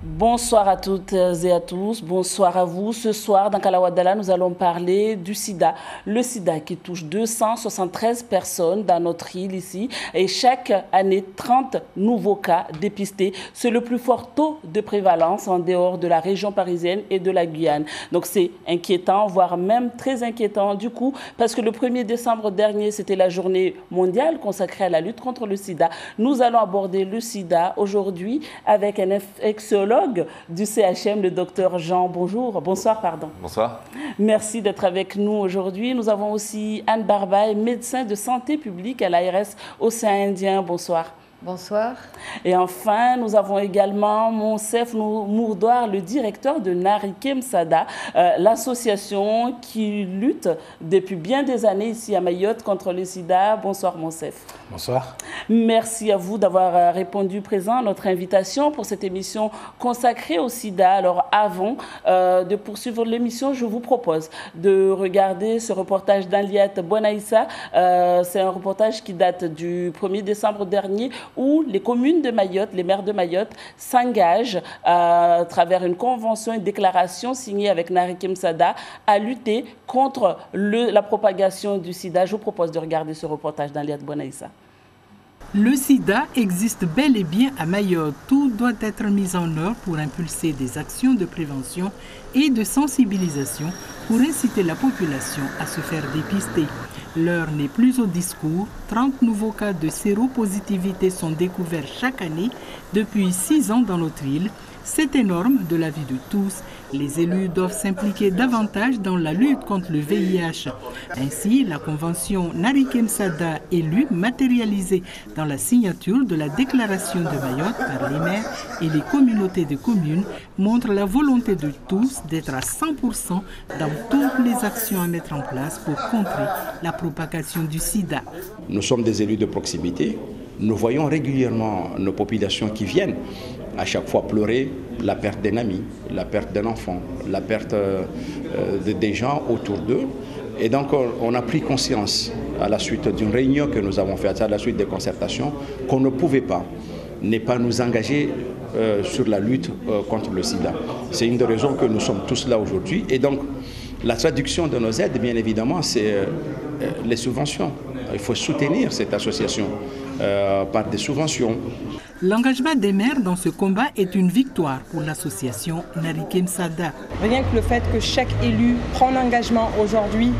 Bonsoir à toutes et à tous, bonsoir à vous. Ce soir, dans Kalawadala, nous allons parler du sida. Le sida qui touche 273 personnes dans notre île ici et chaque année, 30 nouveaux cas dépistés. C'est le plus fort taux de prévalence en dehors de la région parisienne et de la Guyane. Donc c'est inquiétant, voire même très inquiétant du coup, parce que le 1er décembre dernier, c'était la journée mondiale consacrée à la lutte contre le sida. Nous allons aborder le sida aujourd'hui avec un infectiologue du CHM, le docteur Jean. Bonsoir, pardon. Bonsoir. Merci d'être avec nous aujourd'hui. Nous avons aussi Anne Barbaye, médecin de santé publique à l'ARS Océan Indien. Bonsoir. Bonsoir. Et enfin, nous avons également Monsef Mourdoir, le directeur de Narikem Sada, l'association qui lutte depuis bien des années ici à Mayotte contre le sida. Bonsoir Monsef. Bonsoir. Merci à vous d'avoir répondu présent à notre invitation pour cette émission consacrée au sida. Alors avant de poursuivre l'émission, je vous propose de regarder ce reportage d'Anliat Bonaïssa. C'est un reportage qui date du 1er décembre dernier où les communes de Mayotte, les maires de Mayotte s'engagent à travers une convention, une déclaration signée avec Narikem Sada à lutter contre la propagation du sida. Je vous propose de regarder ce reportage d'Anliat Bonaïssa. Le sida existe bel et bien à Mayotte. Tout doit être mis en œuvre pour impulser des actions de prévention et de sensibilisation pour inciter la population à se faire dépister. L'heure n'est plus au discours. 30 nouveaux cas de séropositivité sont découverts chaque année depuis 6 ans dans notre île. C'est énorme de l'avis de tous. Les élus doivent s'impliquer davantage dans la lutte contre le VIH. Ainsi, la convention Narikem Sada élue matérialisée dans la signature de la déclaration de Mayotte par les maires et les communautés de communes montre la volonté de tous d'être à 100% dans toutes les actions à mettre en place pour contrer la propagation du sida. Nous sommes des élus de proximité. Nous voyons régulièrement nos populations qui viennent à chaque fois pleurer la perte d'un ami, la perte d'un enfant, la perte des gens autour d'eux. Et donc on a pris conscience à la suite d'une réunion que nous avons faite, à la suite des concertations, qu'on ne pouvait pas ne pas nous engager sur la lutte contre le sida. C'est une des raisons que nous sommes tous là aujourd'hui. Et donc la traduction de nos aides, bien évidemment, c'est les subventions. Il faut soutenir cette association par des subventions. L'engagement des maires dans ce combat est une victoire pour l'association Narikem Sada. Rien que le fait que chaque élu prend l'engagement aujourd'hui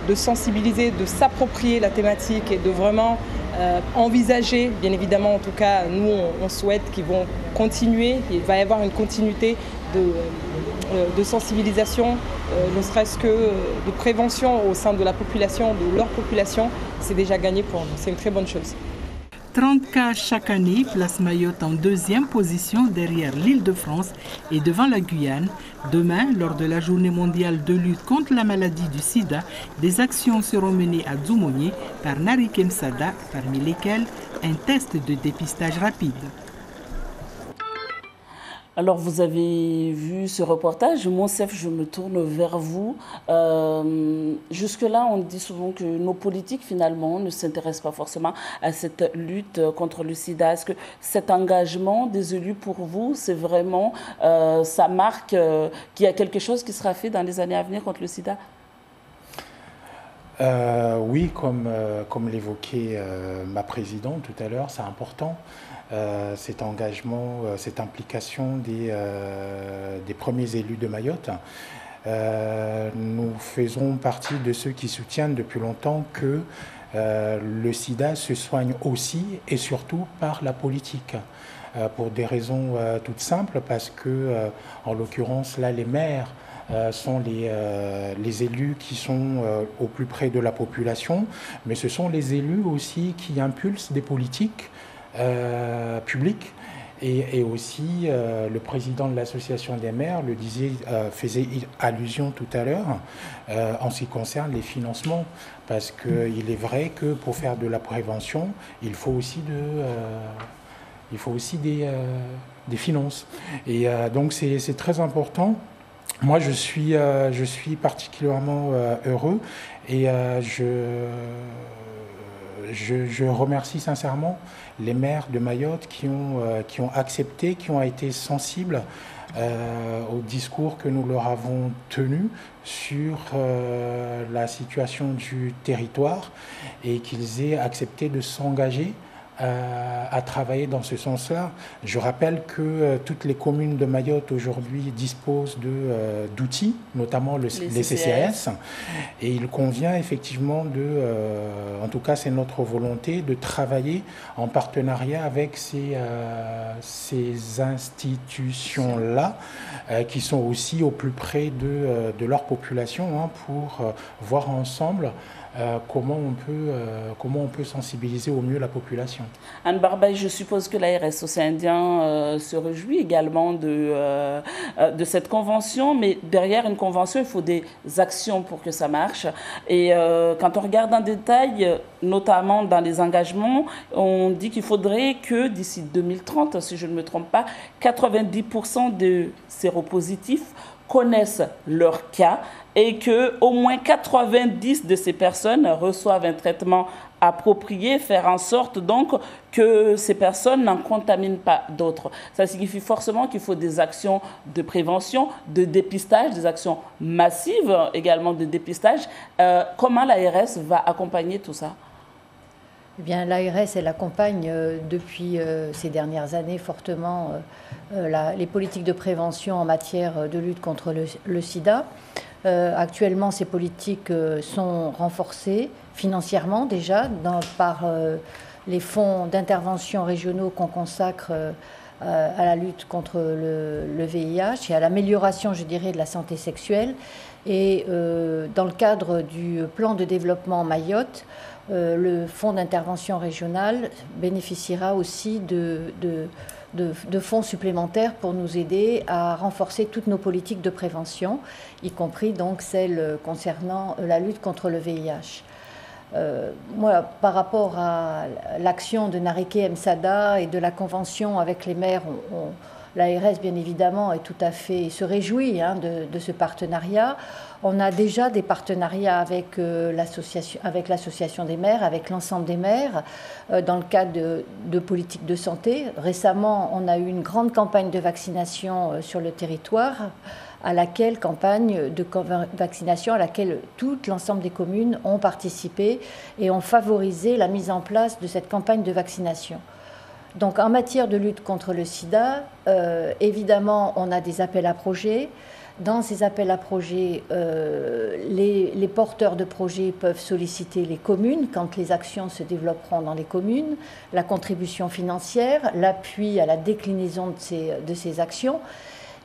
de sensibiliser, de s'approprier la thématique et de vraiment envisager, bien évidemment en tout cas nous on souhaite qu'ils vont continuer, il va y avoir une continuité de sensibilisation, ne serait-ce que de prévention au sein de la population, de leur population, c'est déjà gagné pour nous, c'est une très bonne chose. 30 cas chaque année place Mayotte en 2e position derrière l'Île-de-France et devant la Guyane. Demain, lors de la journée mondiale de lutte contre la maladie du sida, des actions seront menées à Dzoumogné par Narikem Sada, parmi lesquelles un test de dépistage rapide. Alors, vous avez vu ce reportage. Monsef, je me tourne vers vous. Jusque-là, on dit souvent que nos politiques, finalement, ne s'intéressent pas forcément à cette lutte contre le sida. Est-ce que cet engagement des élus, pour vous, c'est vraiment, ça marque qu'il y a quelque chose qui sera fait dans les années à venir contre le sida ? Oui, comme l'évoquait ma présidente tout à l'heure, c'est important. Cet engagement, cette implication des premiers élus de Mayotte. Nous faisons partie de ceux qui soutiennent depuis longtemps que le sida se soigne aussi et surtout par la politique. Pour des raisons toutes simples, parce que, en l'occurrence, là, les maires sont les élus qui sont au plus près de la population, mais ce sont les élus aussi qui impulsent des politiques publiques. Et aussi, le président de l'association des maires le disait, faisait allusion tout à l'heure en ce qui concerne les financements, parce qu'il est vrai que pour faire de la prévention, il faut aussi des finances. Et donc c'est très important. Moi, je suis particulièrement heureux et je remercie sincèrement les maires de Mayotte qui ont accepté, qui ont été sensibles au discours que nous leur avons tenu sur la situation du territoire et qu'ils aient accepté de s'engager à travailler dans ce sens-là. Je rappelle que toutes les communes de Mayotte aujourd'hui disposent d'outils, notamment les CCAS, et il convient effectivement en tout cas c'est notre volonté, de travailler en partenariat avec ces institutions-là qui sont aussi au plus près de leur population pour voir ensemble comment on peut sensibiliser au mieux la population. Anne Barbaye, je suppose que l'ARS Océan-Indien se réjouit également de cette convention, mais derrière une convention, il faut des actions pour que ça marche. Et quand on regarde en détail, notamment dans les engagements, on dit qu'il faudrait que d'ici 2030, si je ne me trompe pas, 90% de séropositifs connaissent leur cas et que au moins 90 de ces personnes reçoivent un traitement approprié, faire en sorte donc que ces personnes n'en contaminent pas d'autres. Ça signifie forcément qu'il faut des actions de prévention, de dépistage, des actions massives également de dépistage. Comment l'ARS va accompagner tout ça ? Eh bien, l'ARS, elle accompagne depuis ces dernières années fortement les politiques de prévention en matière de lutte contre le sida. Actuellement, ces politiques sont renforcées financièrement déjà par les fonds d'intervention régionaux qu'on consacre à la lutte contre le VIH et à l'amélioration, je dirais, de la santé sexuelle. Et dans le cadre du plan de développement Mayotte, le fonds d'intervention régional bénéficiera aussi de fonds supplémentaires pour nous aider à renforcer toutes nos politiques de prévention, y compris donc celles concernant la lutte contre le VIH. Moi, par rapport à l'action de Nareke Msada et de la convention avec les maires, l'ARS, bien évidemment, est tout à fait, se réjouit de ce partenariat. On a déjà des partenariats avec l'association des maires, avec l'ensemble des maires, dans le cadre de politiques de santé. Récemment, on a eu une grande campagne de vaccination sur le territoire, campagne de vaccination à laquelle tout l'ensemble des communes ont participé et ont favorisé la mise en place de cette campagne de vaccination. Donc en matière de lutte contre le sida, évidemment, on a des appels à projets. Dans ces appels à projets, les porteurs de projets peuvent solliciter les communes quand les actions se développeront dans les communes, la contribution financière, l'appui à la déclinaison de ces actions.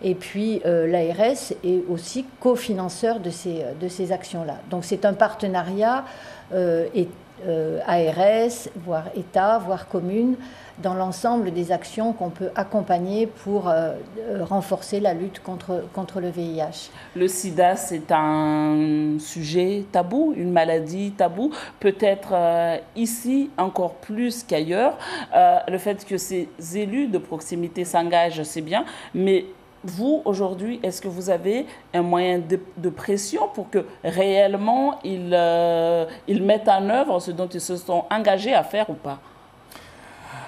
Et puis l'ARS est aussi cofinanceur de ces actions-là. Donc c'est un partenariat ARS, voire État, voire commune, dans l'ensemble des actions qu'on peut accompagner pour renforcer la lutte contre le VIH. Le sida, c'est un sujet tabou, une maladie tabou, peut-être ici encore plus qu'ailleurs. Le fait que ces élus de proximité s'engagent, c'est bien, mais vous, aujourd'hui, est-ce que vous avez un moyen de pression pour que réellement ils mettent en œuvre ce dont ils se sont engagés à faire ou pas ?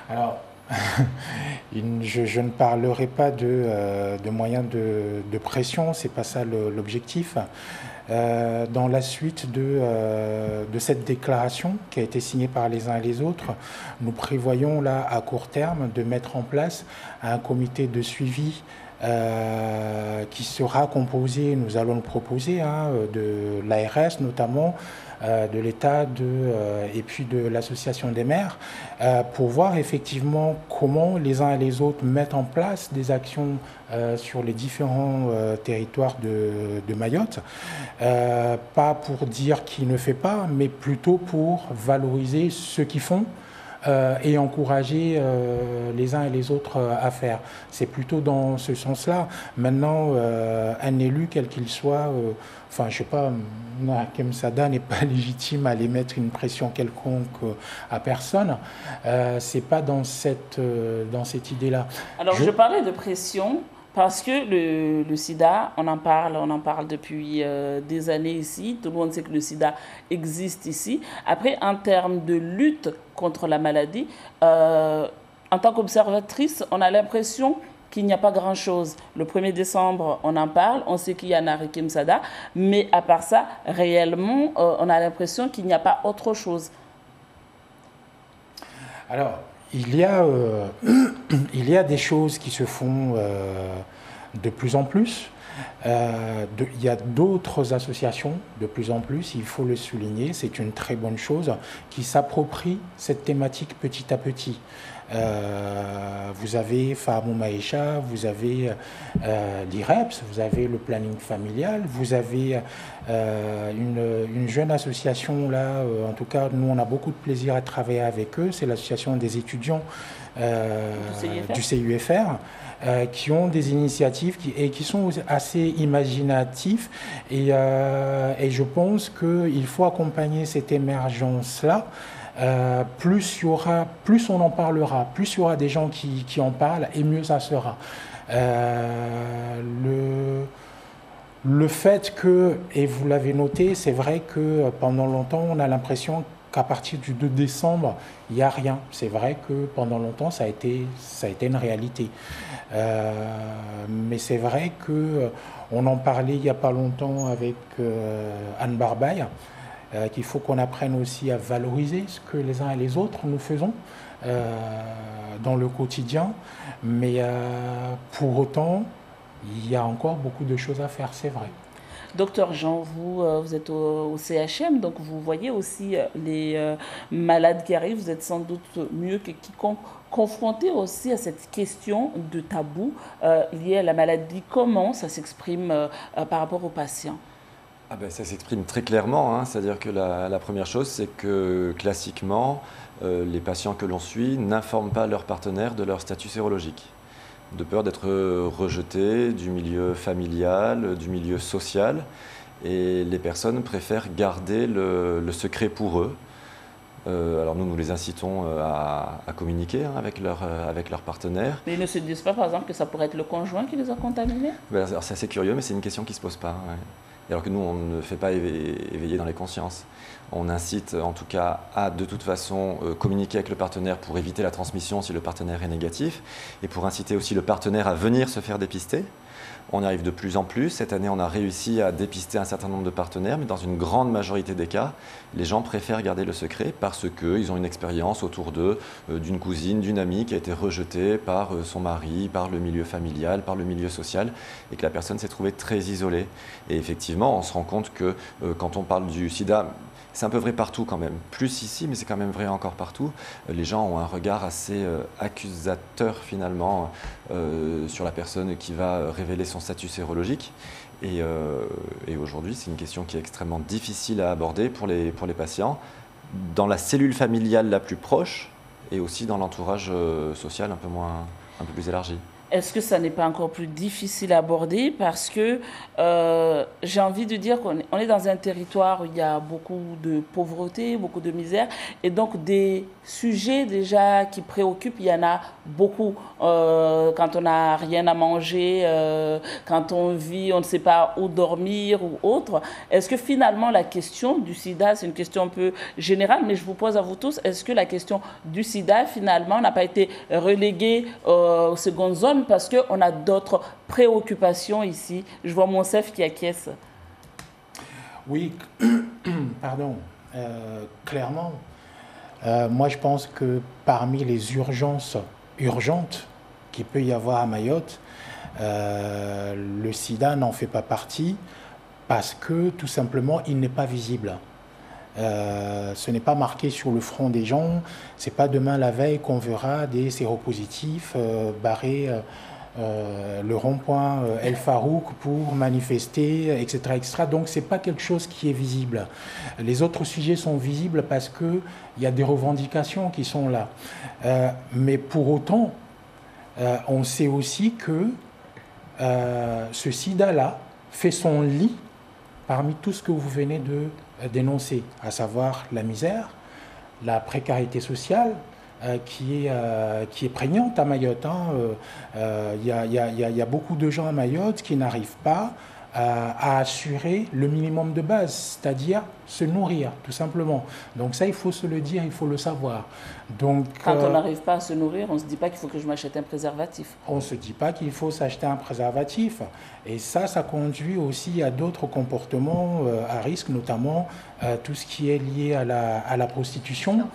Alors, je ne parlerai pas de moyens de pression, ce n'est pas ça l'objectif. Dans la suite de cette déclaration qui a été signée par les uns et les autres, nous prévoyons là à court terme de mettre en place un comité de suivi qui sera composé, nous allons le proposer, de l'ARS notamment, de l'État et puis de l'Association des maires, pour voir effectivement comment les uns et les autres mettent en place des actions sur les différents territoires de Mayotte. Pas pour dire qui ne fait pas, mais plutôt pour valoriser ceux qui font, et encourager les uns et les autres à faire. C'est plutôt dans ce sens-là. Maintenant, un élu, quel qu'il soit, je ne sais pas, Nareke Msada n'est pas légitime à aller mettre une pression quelconque à personne. C'est pas dans cette idée-là. Alors, je parlais de pression, Parce que le sida, on en parle depuis des années ici. Tout le monde sait que le sida existe ici. Après, en termes de lutte contre la maladie, en tant qu'observatrice, on a l'impression qu'il n'y a pas grand-chose. Le 1er décembre, on en parle, on sait qu'il y a Nari Kimsada, mais à part ça, réellement, on a l'impression qu'il n'y a pas autre chose. Alors, il y a des choses qui se font de plus en plus. Il y a d'autres associations, de plus en plus, il faut le souligner, c'est une très bonne chose, qui s'approprient cette thématique petit à petit. Vous avez Fahamou Maïcha, vous avez l'IREPS, vous avez le planning familial, vous avez une jeune association là, en tout cas nous on a beaucoup de plaisir à travailler avec eux, c'est l'association des étudiants du CUFR. Qui ont des initiatives qui sont assez imaginatifs et je pense qu'il faut accompagner cette émergence-là. Plus on en parlera, plus il y aura des gens qui en parlent et mieux ça sera. Le fait que, et vous l'avez noté, c'est vrai que pendant longtemps on a l'impression qu'à partir du 2 décembre, il n'y a rien. C'est vrai que pendant longtemps, ça a été une réalité. Mais c'est vrai qu'on en parlait il n'y a pas longtemps avec Anne Barbaille, qu'il faut qu'on apprenne aussi à valoriser ce que les uns et les autres nous faisons dans le quotidien. Mais pour autant, il y a encore beaucoup de choses à faire, c'est vrai. Docteur Jean, vous êtes au CHM, donc vous voyez aussi les malades qui arrivent. Vous êtes sans doute mieux que quiconque confronté aussi à cette question de tabou liée à la maladie. Comment ça s'exprime par rapport aux patients? Ça s'exprime très clairement, hein. C'est-à-dire que la première chose, c'est que classiquement, les patients que l'on suit n'informent pas leur partenaire de leur statut sérologique, de peur d'être rejetés du milieu familial, du milieu social. Et les personnes préfèrent garder le secret pour eux. Alors nous les incitons à communiquer avec leur partenaire. Mais ils ne se disent pas, par exemple, que ça pourrait être le conjoint qui les a contaminés? C'est assez curieux, mais c'est une question qui ne se pose pas. Ouais. Alors que nous, on ne fait pas éveiller dans les consciences. On incite en tout cas à de toute façon communiquer avec le partenaire pour éviter la transmission si le partenaire est négatif et pour inciter aussi le partenaire à venir se faire dépister. On y arrive de plus en plus. Cette année, on a réussi à dépister un certain nombre de partenaires, mais dans une grande majorité des cas, les gens préfèrent garder le secret parce qu'ils ont une expérience autour d'eux, d'une cousine, d'une amie qui a été rejetée par son mari, par le milieu familial, par le milieu social, et que la personne s'est trouvée très isolée. Et effectivement, on se rend compte que quand on parle du sida, c'est un peu vrai partout quand même, plus ici, mais c'est quand même vrai encore partout. Les gens ont un regard assez accusateur finalement sur la personne qui va révéler son statut sérologique. Et aujourd'hui, c'est une question qui est extrêmement difficile à aborder pour les patients, dans la cellule familiale la plus proche et aussi dans l'entourage social un peu plus élargi. Est-ce que ça n'est pas encore plus difficile à aborder? Parce que j'ai envie de dire qu'on est dans un territoire où il y a beaucoup de pauvreté, beaucoup de misère, et donc des sujets déjà qui préoccupent, il y en a beaucoup. Quand on n'a rien à manger, quand on vit, on ne sait pas où dormir ou autre. Est-ce que finalement la question du sida, c'est une question un peu générale, mais je vous pose à vous tous, est-ce que la question du sida finalement n'a pas été reléguée aux secondes zones parce qu'on a d'autres préoccupations ici? Je vois Monsef qui acquiesce. Oui, pardon, clairement. Moi, je pense que parmi les urgences urgentes qu'il peut y avoir à Mayotte, le sida n'en fait pas partie parce que tout simplement, il n'est pas visible. Ce n'est pas marqué sur le front des gens. C'est pas demain la veille qu'on verra des séropositifs barrer le rond-point El Farouk pour manifester, etc., etc. Donc c'est pas quelque chose qui est visible. Les autres sujets sont visibles parce que il y a des revendications qui sont là. Mais pour autant, on sait aussi que ce sida-là fait son lit parmi tout ce que vous venez de dénoncer, à savoir la misère, la précarité sociale, qui est prégnante à Mayotte. Il y a beaucoup de gens à Mayotte qui n'arrivent pas à assurer le minimum de base, c'est-à-dire se nourrir, tout simplement. Donc ça, il faut se le dire, il faut le savoir. Donc, quand on n'arrive pas à se nourrir, on ne se dit pas qu'il faut que je m'achète un préservatif. On ne se dit pas qu'il faut s'acheter un préservatif. Et ça conduit aussi à d'autres comportements à risque, notamment tout ce qui est lié à la prostitution.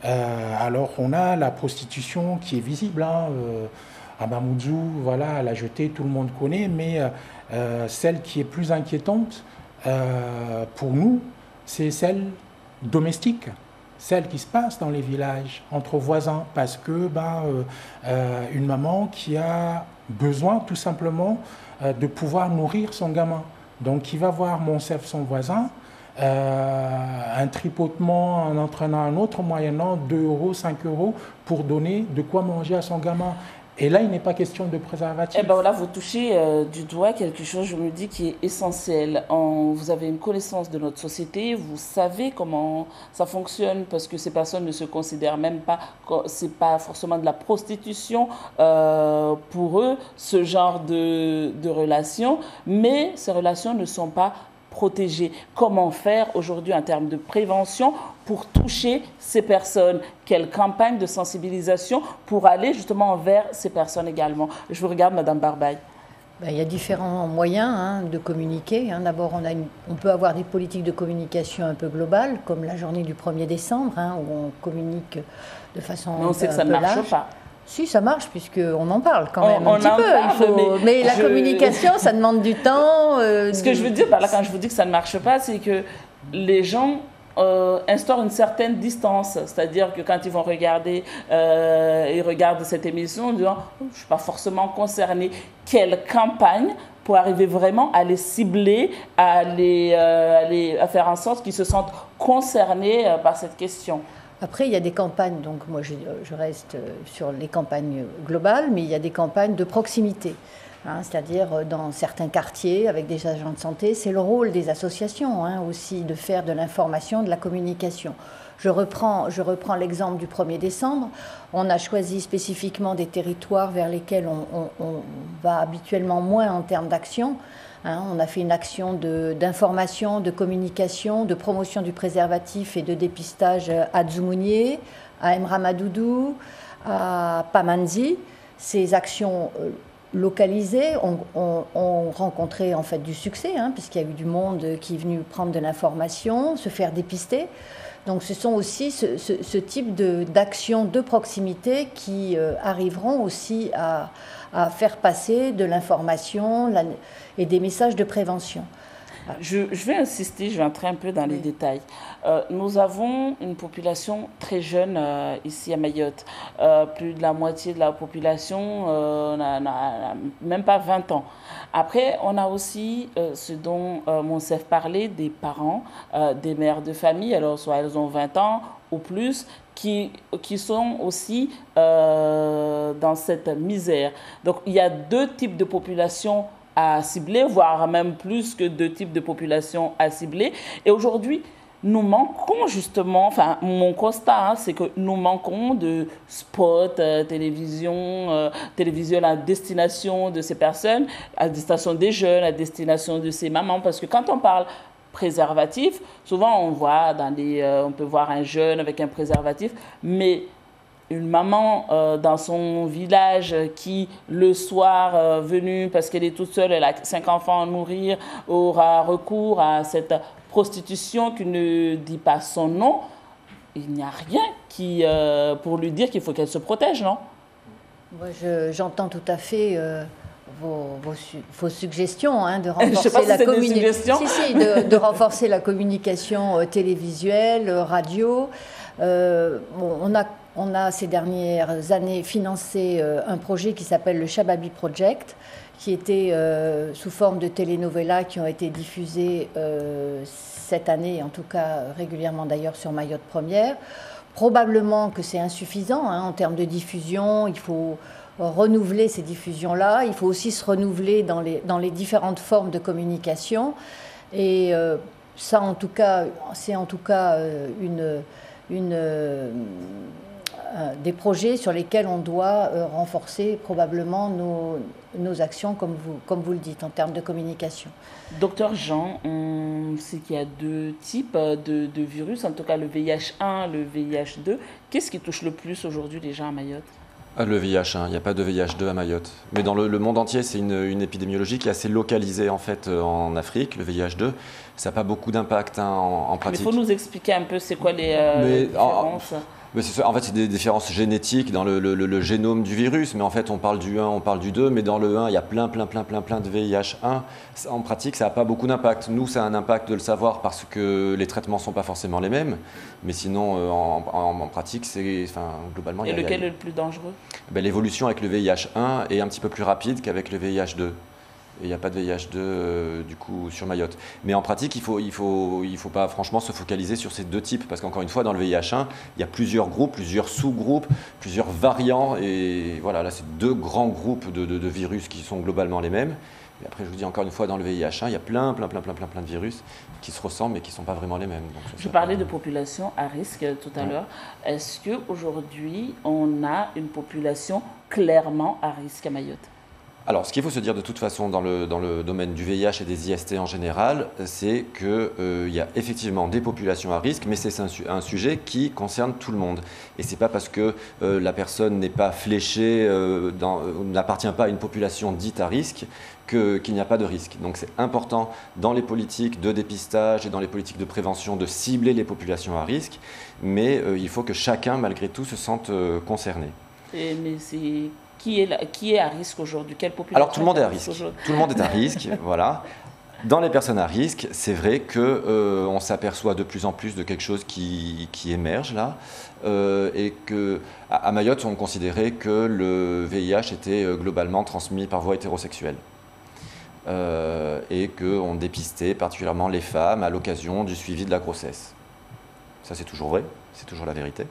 Alors on a la prostitution qui est visible, à Mamoudzou, voilà, à la jetée, tout le monde connaît, mais celle qui est plus inquiétante pour nous, c'est celle domestique, celle qui se passe dans les villages, entre voisins, parce que une maman qui a besoin tout simplement de pouvoir nourrir son gamin. Donc qui va voir son voisin, un tripotement en entraînant un autre moyennant 2 €, 5 € pour donner de quoi manger à son gamin. Et là, il n'est pas question de préservatif. Eh bien voilà, vous touchez du doigt quelque chose, je me dis, qui est essentiel. Vous avez une connaissance de notre société, vous savez comment ça fonctionne, parce que ces personnes ne se considèrent même pas, c'est pas forcément de la prostitution pour eux, ce genre de relations, mais ces relations ne sont pas protégées. Comment faire aujourd'hui en termes de prévention pour toucher ces personnes? Quelle campagne de sensibilisation pour aller justement vers ces personnes également? Je vous regarde, Madame Barbaye. Il y a différents moyens de communiquer. D'abord, on peut avoir des politiques de communication un peu globales, comme la journée du 1er décembre, où on communique de façon mais on sait que ça ne marche pas. Si, ça marche, puisqu'on en parle quand même un petit peu. Mais la communication, ça demande du temps. Ce que je veux dire par là, quand je vous dis que ça ne marche pas, c'est que les gens instaurent une certaine distance. C'est-à-dire que quand ils vont regarder, ils regardent cette émission, ils disent « je ne suis pas forcément concerné ». Quelle campagne pour arriver vraiment à les cibler, à faire en sorte qu'ils se sentent concernés par cette question? Après, il y a des campagnes, donc moi je reste sur les campagnes globales, mais il y a des campagnes de proximité. C'est-à-dire dans certains quartiers avec des agents de santé, c'est le rôle des associations aussi de faire de l'information, de la communication. Je reprends l'exemple du 1er décembre. On a choisi spécifiquement des territoires vers lesquels on va habituellement moins en termes d'action. On a fait une action d'information, de communication, de promotion du préservatif et de dépistage à Djoumounié, à Emramadoudou, à Pamanzi. Ces actions localisées ont rencontré en fait du succès, puisqu'il y a eu du monde qui est venu prendre de l'information, se faire dépister. Donc ce sont aussi ce type d'actions de proximité qui arriveront aussi à faire passer de l'information et des messages de prévention. Je vais insister, je vais entrer un peu dans les détails. Nous avons une population très jeune ici à Mayotte. Plus de la moitié de la population n'a même pas 20 ans. Après, on a aussi ce dont Monsef parlait, des parents, des mères de famille, alors soit elles ont 20 ans ou plus, qui sont aussi dans cette misère. Donc, il y a 2 types de populations à cibler, voire même plus que 2 types de populations à cibler. Et aujourd'hui, nous manquons justement, enfin mon constat, c'est que nous manquons de spots télévision à destination de ces personnes, à destination des jeunes, à destination de ces mamans, parce que quand on parle préservatif, souvent on voit on peut voir un jeune avec un préservatif, mais une maman dans son village qui, le soir venu, parce qu'elle est toute seule, elle a 5 enfants à nourrir, aura recours à cette prostitution qui ne dit pas son nom, il n'y a rien pour lui dire qu'il faut qu'elle se protège, non? Moi, j'entends tout à fait vos suggestions de renforcer la communication. De renforcer la communication télévisuelle, radio. On a ces dernières années financé un projet qui s'appelle le Shababi Project, qui était sous forme de telenovelas qui ont été diffusées cette année, en tout cas régulièrement d'ailleurs sur Mayotte Première. Probablement que c'est insuffisant en termes de diffusion, il faut renouveler ces diffusions-là, il faut aussi se renouveler dans les différentes formes de communication. Et ça, en tout cas, c'est en tout cas des projets sur lesquels on doit renforcer probablement nos actions, comme vous le dites, en termes de communication. Docteur Jean, on sait qu'il y a deux types de virus, en tout cas le VIH1, le VIH2. Qu'est-ce qui touche le plus aujourd'hui les gens à Mayotte? Le VIH1, il n'y a pas de VIH2 à Mayotte. Mais dans le monde entier, c'est une épidémiologie qui est assez localisée en fait en Afrique, le VIH2. Ça n'a pas beaucoup d'impact en pratique. Mais il faut nous expliquer un peu c'est quoi les différences. En fait, c'est des différences génétiques dans le génome du virus, mais en fait, on parle du 1, on parle du 2, mais dans le 1, il y a plein de VIH1. En pratique, ça n'a pas beaucoup d'impact. Nous, ça a un impact de le savoir parce que les traitements ne sont pas forcément les mêmes, mais sinon, en pratique, globalement... Et lequel est le plus dangereux? L'évolution avec le VIH1 est un petit peu plus rapide qu'avec le VIH2. Et il n'y a pas de VIH2 du coup sur Mayotte. Mais en pratique, il faut pas franchement se focaliser sur ces deux types parce qu'encore une fois, dans le VIH1, il y a plusieurs groupes, plusieurs sous-groupes, plusieurs variants. Et voilà, là, c'est deux grands groupes de virus qui sont globalement les mêmes. Et après, je vous dis encore une fois, dans le VIH1, il y a plein de virus qui se ressemblent mais qui ne sont pas vraiment les mêmes. Donc, je parlais de population à risque tout à l'heure. Est-ce qu'aujourd'hui, on a une population clairement à risque à Mayotte? Alors, ce qu'il faut se dire de toute façon dans le domaine du VIH et des IST en général, c'est qu'il y a effectivement des populations à risque, mais c'est un sujet qui concerne tout le monde. Et ce n'est pas parce que la personne n'est pas fléchée, n'appartient pas à une population dite à risque, qu'il n'y a pas de risque. Donc c'est important dans les politiques de dépistage et dans les politiques de prévention de cibler les populations à risque, mais il faut que chacun, malgré tout, se sente concerné. Mais c'est... Qui est à risque aujourd'hui? Quelle population? Alors tout le monde est à risque. Tout le monde est à risque, voilà. Dans les personnes à risque, c'est vrai qu'on s'aperçoit de plus en plus de quelque chose qui émerge là, et qu'à Mayotte, on considérait que le VIH était globalement transmis par voie hétérosexuelle. Et qu'on dépistait particulièrement les femmes à l'occasion du suivi de la grossesse. Ça, c'est toujours vrai, c'est toujours la vérité.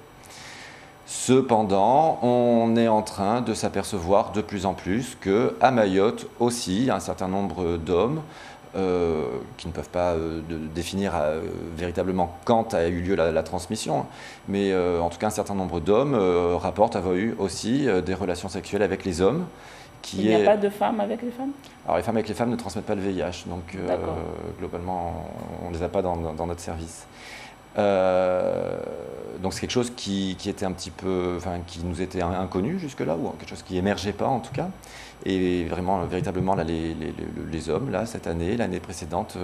Cependant, on est en train de s'apercevoir de plus en plus qu'à Mayotte aussi, il y a un certain nombre d'hommes qui ne peuvent pas définir véritablement quand a eu lieu la transmission, mais en tout cas un certain nombre d'hommes rapportent avoir eu aussi des relations sexuelles avec les hommes. Il n'y a pas de femmes avec les femmes? Alors les femmes avec les femmes ne transmettent pas le VIH, donc globalement on ne les a pas dans notre service. Donc c'est quelque chose qui était un petit peu, qui nous était inconnu jusque-là, ou quelque chose qui émergeait pas en tout cas. Et véritablement, là, les hommes, là, cette année, l'année précédente,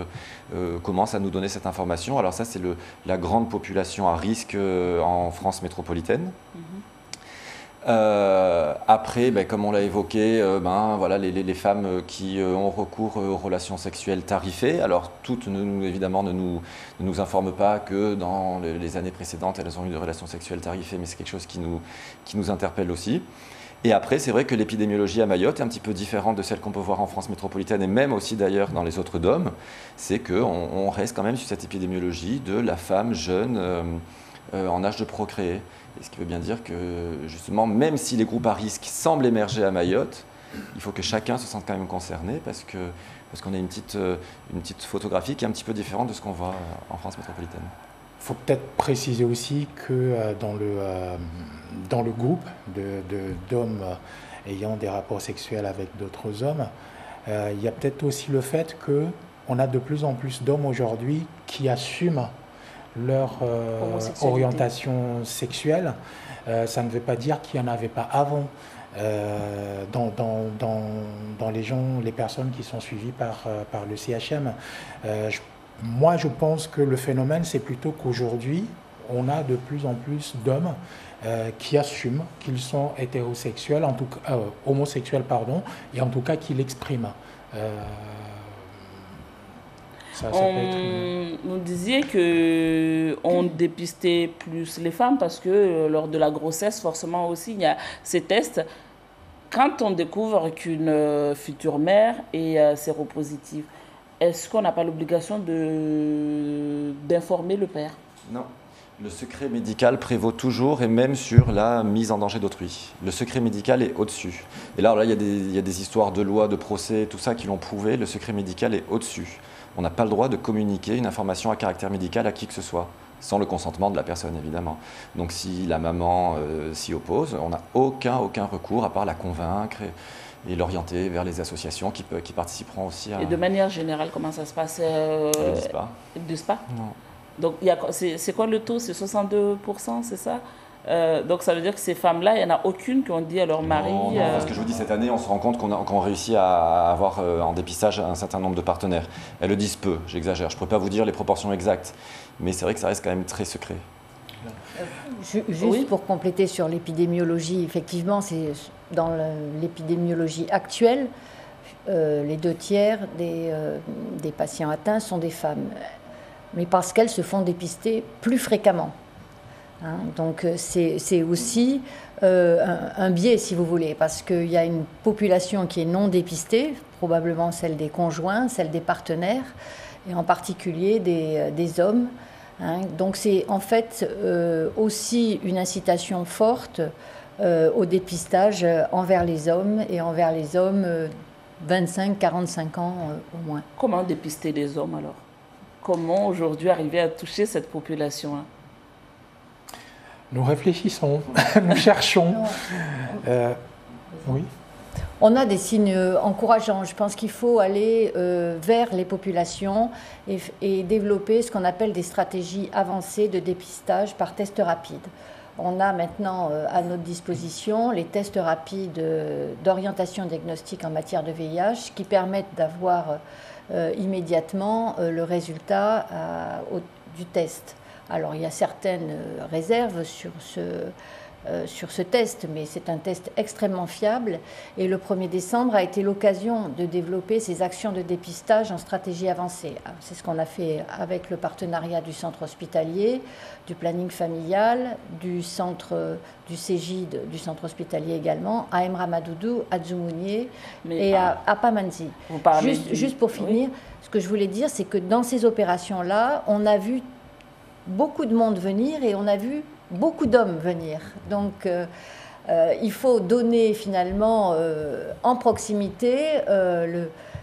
commencent à nous donner cette information. Alors ça, c'est la grande population à risque en France métropolitaine. Après, comme on l'a évoqué, voilà, les femmes qui ont recours aux relations sexuelles tarifées, alors toutes évidemment ne nous informent pas que dans les années précédentes elles ont eu des relations sexuelles tarifées, mais c'est quelque chose qui nous interpelle aussi. Et après, c'est vrai que l'épidémiologie à Mayotte est un petit peu différente de celle qu'on peut voir en France métropolitaine et même aussi d'ailleurs dans les autres DOM. C'est qu'on reste quand même sur cette épidémiologie de la femme jeune en âge de procréer. Et ce qui veut bien dire que, justement, même si les groupes à risque semblent émerger à Mayotte, il faut que chacun se sente quand même concerné parce qu'on a une petite photographie qui est un petit peu différente de ce qu'on voit en France métropolitaine. Il faut peut-être préciser aussi que dans le groupe d'hommes ayant des rapports sexuels avec d'autres hommes, il y a peut-être aussi le fait qu'on a de plus en plus d'hommes aujourd'hui qui assument leur orientation sexuelle. Ça ne veut pas dire qu'il n'y en avait pas avant dans les personnes qui sont suivies par le CHM. Moi, je pense que le phénomène, c'est plutôt qu'aujourd'hui, on a de plus en plus d'hommes qui assument qu'ils sont hétérosexuels, en tout cas, homosexuels, pardon, et en tout cas qui l'expriment. Vous disiez qu'on dépistait plus les femmes parce que lors de la grossesse, forcément aussi, il y a ces tests. Quand on découvre qu'une future mère est séropositive, est-ce qu'on n'a pas l'obligation d'informer le père? Non. Le secret médical prévaut toujours et même sur la mise en danger d'autrui. Le secret médical est au-dessus. Et là, il y a des histoires de loi, de procès, tout ça qui l'ont prouvé. Le secret médical est au-dessus. On n'a pas le droit de communiquer une information à caractère médical à qui que ce soit. sans le consentement de la personne, évidemment. Donc si la maman s'y oppose, on n'a aucun recours, à part la convaincre et l'orienter vers les associations qui participeront aussi à... Et de manière générale, comment ça se passe Le SPA. De SPA? Non. Donc, c'est quoi le taux? C'est 62%, c'est ça? Donc ça veut dire que ces femmes-là, il n'y en a aucune qui ont dit à leur mari... Non, parce que je vous dis, cette année, on se rend compte qu'on réussit à avoir en dépistage un certain nombre de partenaires. Elles le disent peu, j'exagère. Je ne pourrais pas vous dire les proportions exactes, mais c'est vrai que ça reste quand même très secret. Juste pour compléter sur l'épidémiologie, effectivement, c'est dans l'épidémiologie actuelle, les 2/3 des patients atteints sont des femmes, mais parce qu'elles se font dépister plus fréquemment. Hein, donc c'est aussi un biais, si vous voulez, parce qu'il y a une population qui est non dépistée, probablement celle des conjoints, celle des partenaires, et en particulier des hommes. Hein. Donc c'est en fait aussi une incitation forte au dépistage envers les hommes, et envers les hommes 25-45 ans au moins. Comment dépister les hommes alors? Comment aujourd'hui arriver à toucher cette population-là? Nous réfléchissons, nous cherchons. Oui. On a des signes encourageants. Je pense qu'il faut aller vers les populations et développer ce qu'on appelle des stratégies avancées de dépistage par test rapide. On a maintenant à notre disposition les tests rapides d'orientation diagnostique en matière de VIH qui permettent d'avoir immédiatement le résultat du test. Alors, il y a certaines réserves sur ce test, mais c'est un test extrêmement fiable. Et le 1er décembre a été l'occasion de développer ces actions de dépistage en stratégie avancée. C'est ce qu'on a fait avec le partenariat du centre hospitalier, du planning familial, du CEGID, du centre hospitalier également, à Emramadoudou, à Djoumounié et à Pamanzi. Juste pour finir, ce que je voulais dire, c'est que dans ces opérations-là, on a vu beaucoup de monde venir et on a vu beaucoup d'hommes venir. Donc il faut donner finalement en proximité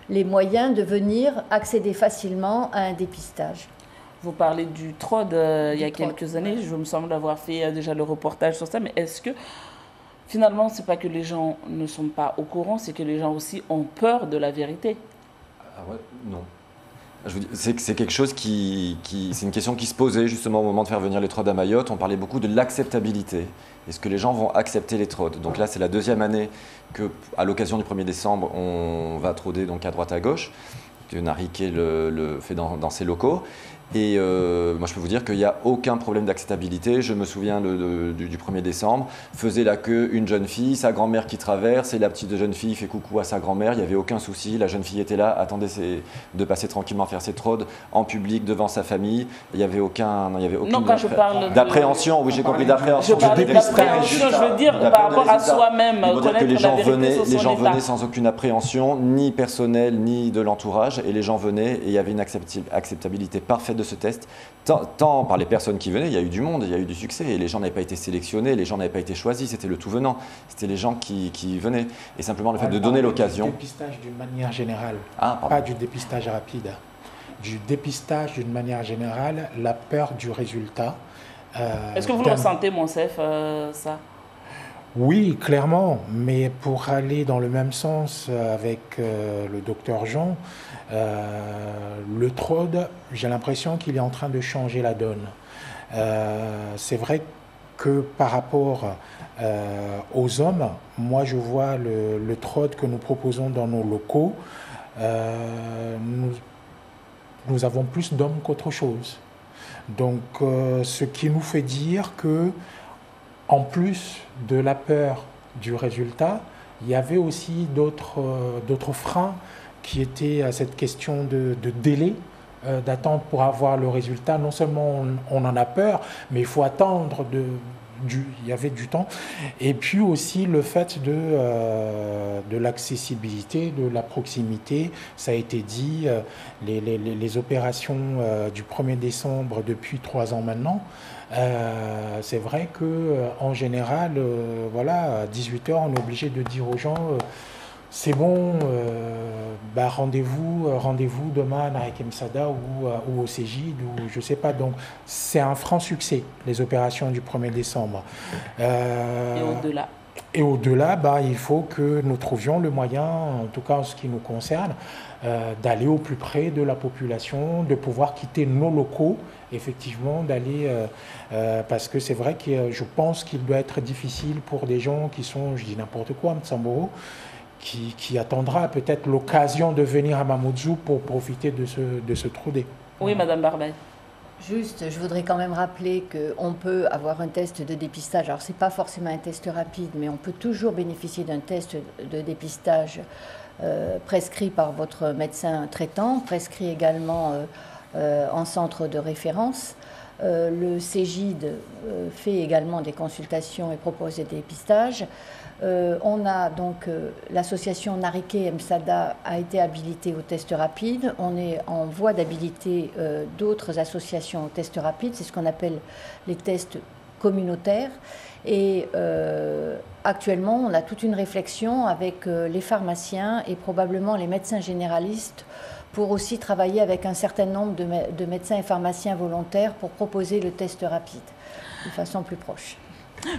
les moyens de venir accéder facilement à un dépistage. Vous parlez du TROD il y a quelques années, je me semble avoir fait déjà le reportage sur ça, mais est-ce que finalement c'est pas que les gens ne sont pas au courant, c'est que les gens aussi ont peur de la vérité? Ah ouais, non. C'est quelque chose c'est une question qui se posait justement au moment de faire venir les TROD à Mayotte. On parlait beaucoup de l'acceptabilité. Est-ce que les gens vont accepter les TROD? Donc là, c'est la 2e année qu'à l'occasion du 1er décembre, on va troder donc à droite à gauche. Nariquet le fait dans ses locaux. Et moi, je peux vous dire qu'il n'y a aucun problème d'acceptabilité. Je me souviens du 1er décembre, faisait la queue une jeune fille, sa grand-mère qui traverse, et la petite jeune fille fait coucou à sa grand-mère. Il n'y avait aucun souci. La jeune fille était là, attendait de passer tranquillement faire ses TROD en public devant sa famille. Il n'y avait aucune d'appréhension. Oui, j'ai compris d'appréhension. Je veux dire par rapport à soi-même. Il faut dire que les gens venaient sans aucune appréhension, ni personnelle, ni de l'entourage. Et les gens venaient et il y avait une acceptabilité parfaite de ce test, tant par les personnes qui venaient, il y a eu du monde, il y a eu du succès, et les gens n'avaient pas été sélectionnés, les gens n'avaient pas été choisis, c'était le tout venant, c'était les gens qui venaient. Et simplement le fait de donner l'occasion... Du dépistage d'une manière générale, pas du dépistage rapide. Du dépistage d'une manière générale, la peur du résultat. Est-ce que vous le ressentez, Monsef, ça? Oui, clairement, mais pour aller dans le même sens avec le docteur Jean, le TROD, j'ai l'impression qu'il est en train de changer la donne. C'est vrai que par rapport aux hommes, moi je vois le TROD que nous proposons dans nos locaux, nous avons plus d'hommes qu'autre chose. Donc ce qui nous fait dire que en plus de la peur du résultat, il y avait aussi d'autres freins qui étaient à cette question de délai d'attente pour avoir le résultat. Non seulement on en a peur, mais il faut attendre, il y avait du temps. Et puis aussi le fait de l'accessibilité, de la proximité. Ça a été dit, les opérations du 1er décembre depuis 3 ans maintenant, c'est vrai qu'en général, voilà, à 18h, on est obligé de dire aux gens c'est bon, rendez-vous demain à Narek Msada ou au Cégide, ou je ne sais pas. Donc, c'est un franc succès, les opérations du 1er décembre. Et au-delà? Et au-delà, il faut que nous trouvions le moyen, en tout cas en ce qui nous concerne, d'aller au plus près de la population, de pouvoir quitter nos locaux, effectivement, d'aller... parce que c'est vrai que je pense qu'il doit être difficile pour des gens qui sont, je dis n'importe quoi, Mtsamboro, qui attendra peut-être l'occasion de venir à Mamoudzou pour profiter de ce trou D. Oui, Madame Barbet. Juste, je voudrais quand même rappeler qu'on peut avoir un test de dépistage. Alors, ce n'est pas forcément un test rapide, mais on peut toujours bénéficier d'un test de dépistage prescrit par votre médecin traitant, prescrit également en centre de référence. Le Cégide fait également des consultations et propose des dépistages. On a donc l'association Nareke Msada a été habilitée au test rapide. On est en voie d'habiliter d'autres associations au test rapide. C'est ce qu'on appelle les tests communautaires. Et actuellement, on a toute une réflexion avec les pharmaciens et probablement les médecins généralistes pour aussi travailler avec un certain nombre de médecins et pharmaciens volontaires pour proposer le test rapide de façon plus proche.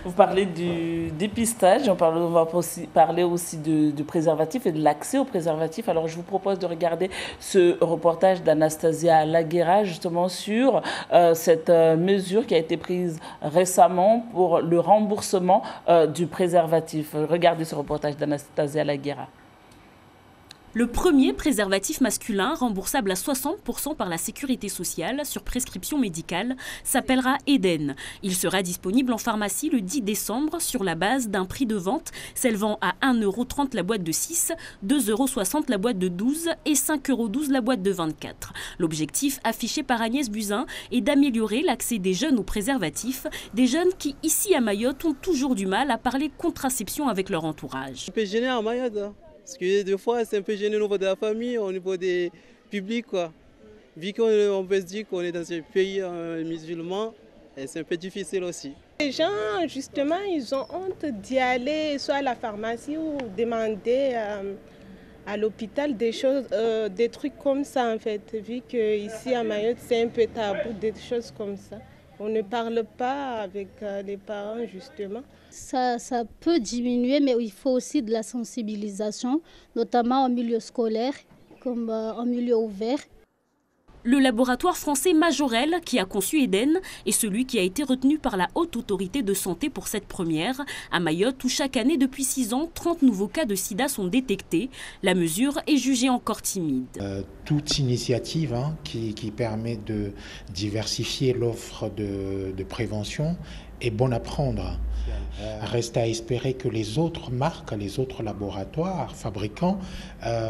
Vous parlez du dépistage, on va aussi parler aussi du préservatif et de l'accès au préservatif. Alors je vous propose de regarder ce reportage d'Anastasia Laguera justement sur cette mesure qui a été prise récemment pour le remboursement du préservatif. Regardez ce reportage d'Anastasia Laguera. Le premier préservatif masculin, remboursable à 60% par la sécurité sociale sur prescription médicale, s'appellera Eden. Il sera disponible en pharmacie le 10 décembre sur la base d'un prix de vente s'élevant à 1,30 € la boîte de 6, 2,60 € la boîte de 12 et 5,12 € la boîte de 24. L'objectif affiché par Agnès Buzyn est d'améliorer l'accès des jeunes aux préservatifs, des jeunes qui, ici à Mayotte, ont toujours du mal à parler contraception avec leur entourage. Un peu gêné à Mayotte. Parce que des fois, c'est un peu gêné au niveau de la famille, au niveau des publics, quoi. Vu qu'on peut se dire qu'on est dans un pays musulman, c'est un peu difficile aussi. Les gens, justement, ils ont honte d'y aller, soit à la pharmacie ou demander à l'hôpital des choses, des trucs comme ça, en fait. Vu qu'ici à Mayotte, c'est un peu tabou, des choses comme ça. On ne parle pas avec les parents, justement. Ça peut diminuer, mais il faut aussi de la sensibilisation, notamment en milieu scolaire, comme en milieu ouvert. Le laboratoire français Majorel, qui a conçu Eden, est celui qui a été retenu par la Haute Autorité de Santé pour cette première. À Mayotte, où chaque année, depuis 6 ans, 30 nouveaux cas de sida sont détectés. La mesure est jugée encore timide. Toute initiative qui permet de diversifier l'offre de prévention est bonne à prendre. Reste à espérer que les autres marques, les autres laboratoires, fabricants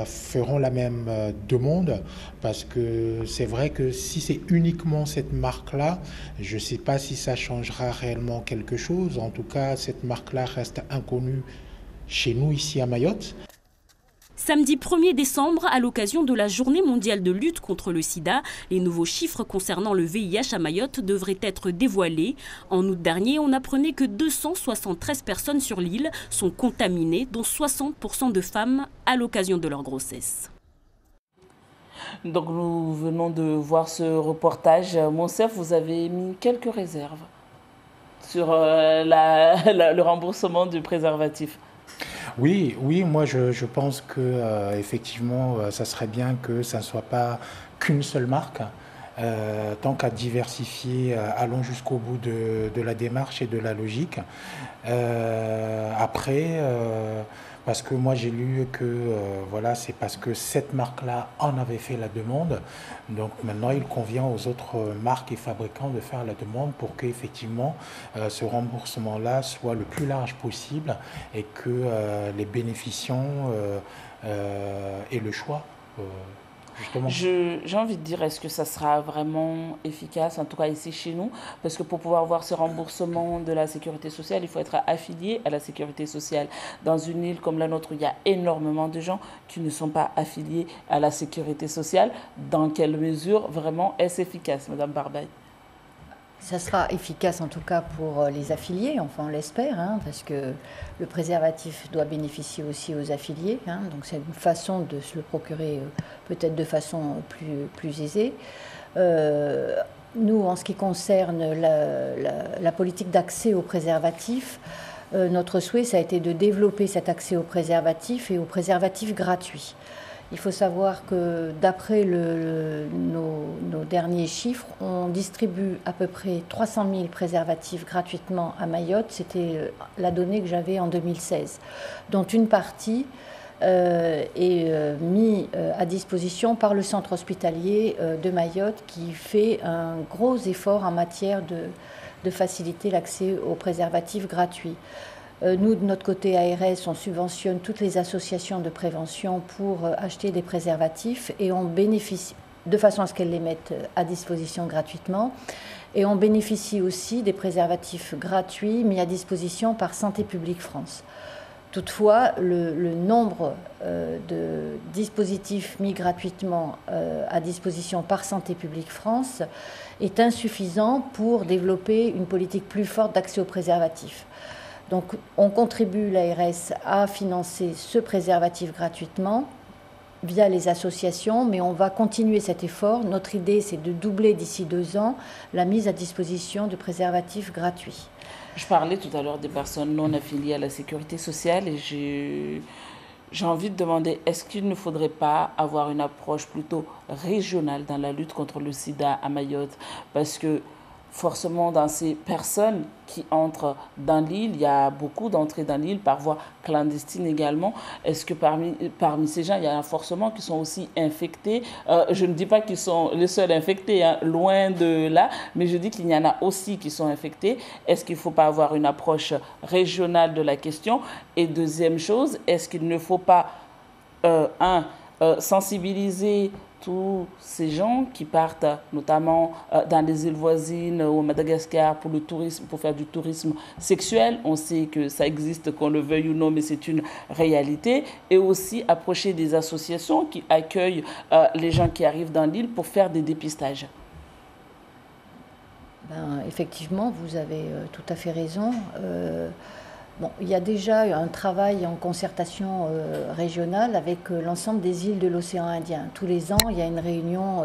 feront la même demande, parce que c'est vrai que si c'est uniquement cette marque-là, je ne sais pas si ça changera réellement quelque chose. En tout cas, cette marque-là reste inconnue chez nous ici à Mayotte. Samedi 1er décembre, à l'occasion de la Journée mondiale de lutte contre le sida, les nouveaux chiffres concernant le VIH à Mayotte devraient être dévoilés. En août dernier, on apprenait que 273 personnes sur l'île sont contaminées, dont 60% de femmes à l'occasion de leur grossesse. Donc nous venons de voir ce reportage. Monsef, vous avez mis quelques réserves sur le remboursement du préservatif. Oui, moi je pense que effectivement, ça serait bien que ça ne soit pas qu'une seule marque. Tant qu'à diversifier, allons jusqu'au bout de la démarche et de la logique. Après, parce que moi j'ai lu que voilà, c'est parce que cette marque-là en avait fait la demande. Donc maintenant il convient aux autres marques et fabricants de faire la demande pour qu'effectivement ce remboursement-là soit le plus large possible et que les bénéficiants aient le choix. J'ai envie de dire, est-ce que ça sera vraiment efficace, en tout cas ici chez nous? Parce que pour pouvoir avoir ce remboursement de la sécurité sociale, il faut être affilié à la sécurité sociale. Dans une île comme la nôtre, où il y a énormément de gens qui ne sont pas affiliés à la sécurité sociale, dans quelle mesure vraiment est-ce efficace, Madame Barbet? Ça sera efficace en tout cas pour les affiliés, enfin on l'espère, parce que le préservatif doit bénéficier aussi aux affiliés. Donc c'est une façon de se le procurer peut-être de façon plus aisée. Nous, en ce qui concerne la politique d'accès aux préservatifs, notre souhait, ça a été de développer cet accès aux préservatifs et aux préservatifs gratuits. Il faut savoir que d'après nos derniers chiffres, on distribue à peu près 300 000 préservatifs gratuitement à Mayotte. C'était la donnée que j'avais en 2016, dont une partie est mise à disposition par le centre hospitalier de Mayotte qui fait un gros effort en matière de faciliter l'accès aux préservatifs gratuits. Nous, de notre côté ARS, on subventionne toutes les associations de prévention pour acheter des préservatifs et on bénéficie, de façon à ce qu'elles les mettent à disposition gratuitement. Et on bénéficie aussi des préservatifs gratuits mis à disposition par Santé publique France. Toutefois, le nombre de dispositifs mis gratuitement à disposition par Santé publique France est insuffisant pour développer une politique plus forte d'accès aux préservatifs. Donc on contribue, l'ARS, à financer ce préservatif gratuitement via les associations, mais on va continuer cet effort. Notre idée, c'est de doubler d'ici 2 ans la mise à disposition de préservatifs gratuits. Je parlais tout à l'heure des personnes non affiliées à la sécurité sociale et j'ai envie de demander, est-ce qu'il ne faudrait pas avoir une approche plutôt régionale dans la lutte contre le sida à Mayotte? Parce que forcément, dans ces personnes qui entrent dans l'île, il y a beaucoup d'entrées dans l'île par voie clandestine également. Est-ce que parmi ces gens, il y en a forcément qui sont aussi infectés? Je ne dis pas qu'ils sont les seuls infectés, loin de là, mais je dis qu'il y en a aussi qui sont infectés. Est-ce qu'il ne faut pas avoir une approche régionale de la question? Et deuxième chose, est-ce qu'il ne faut pas, sensibiliser tous ces gens qui partent notamment dans les îles voisines au Madagascar pour le tourisme, pour faire du tourisme sexuel. On sait que ça existe, qu'on le veuille ou non, mais c'est une réalité. Et aussi approcher des associations qui accueillent les gens qui arrivent dans l'île pour faire des dépistages. Effectivement, vous avez tout à fait raison. Il y a déjà un travail en concertation régionale avec l'ensemble des îles de l'océan Indien. Tous les ans, il y a une réunion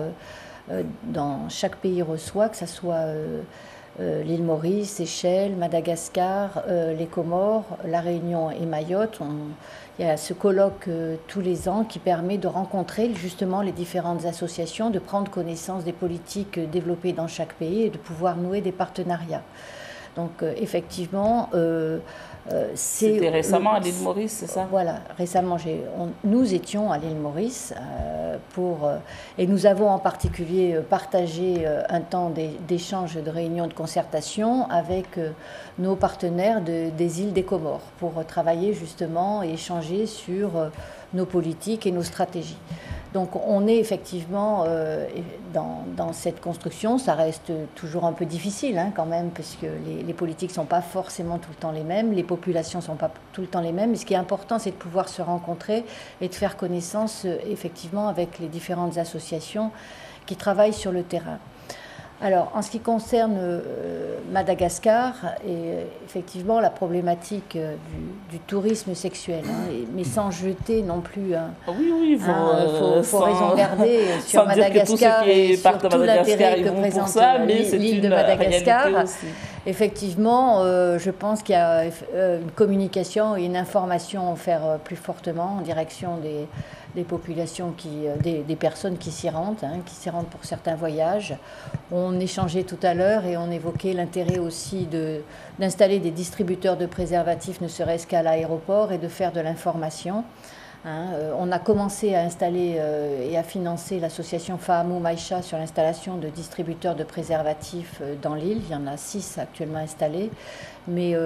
dans chaque pays reçoit, que ce soit l'île Maurice, Seychelles, Madagascar, les Comores, la Réunion et Mayotte. Il y a ce colloque tous les ans qui permet de rencontrer justement les différentes associations, de prendre connaissance des politiques développées dans chaque pays et de pouvoir nouer des partenariats. Donc effectivement, c'était récemment à l'île Maurice, c'est ça? Voilà, récemment, nous étions à l'île Maurice et nous avons en particulier partagé un temps d'échange, de réunions, de concertation avec nos partenaires des îles des Comores pour travailler justement et échanger sur nos politiques et nos stratégies. Donc on est effectivement dans cette construction. Ça reste toujours un peu difficile quand même, parce que les politiques ne sont pas forcément tout le temps les mêmes, les populations ne sont pas tout le temps les mêmes. Mais ce qui est important, c'est de pouvoir se rencontrer et de faire connaissance effectivement avec les différentes associations qui travaillent sur le terrain. Alors, en ce qui concerne Madagascar, et effectivement la problématique du tourisme sexuel, mais sans jeter non plus faut raison garder sur Madagascar et sur tout l'intérêt que présente l'île de Madagascar. Effectivement, je pense qu'il y a une communication et une information à faire plus fortement en direction des populations, des personnes qui s'y rendent pour certains voyages. On échangeait tout à l'heure et on évoquait l'intérêt aussi d'installer des distributeurs de préservatifs, ne serait-ce qu'à l'aéroport, et de faire de l'information. On a commencé à installer et à financer l'association Fahamou Maïcha sur l'installation de distributeurs de préservatifs dans l'île. Il y en a 6 actuellement installés, mais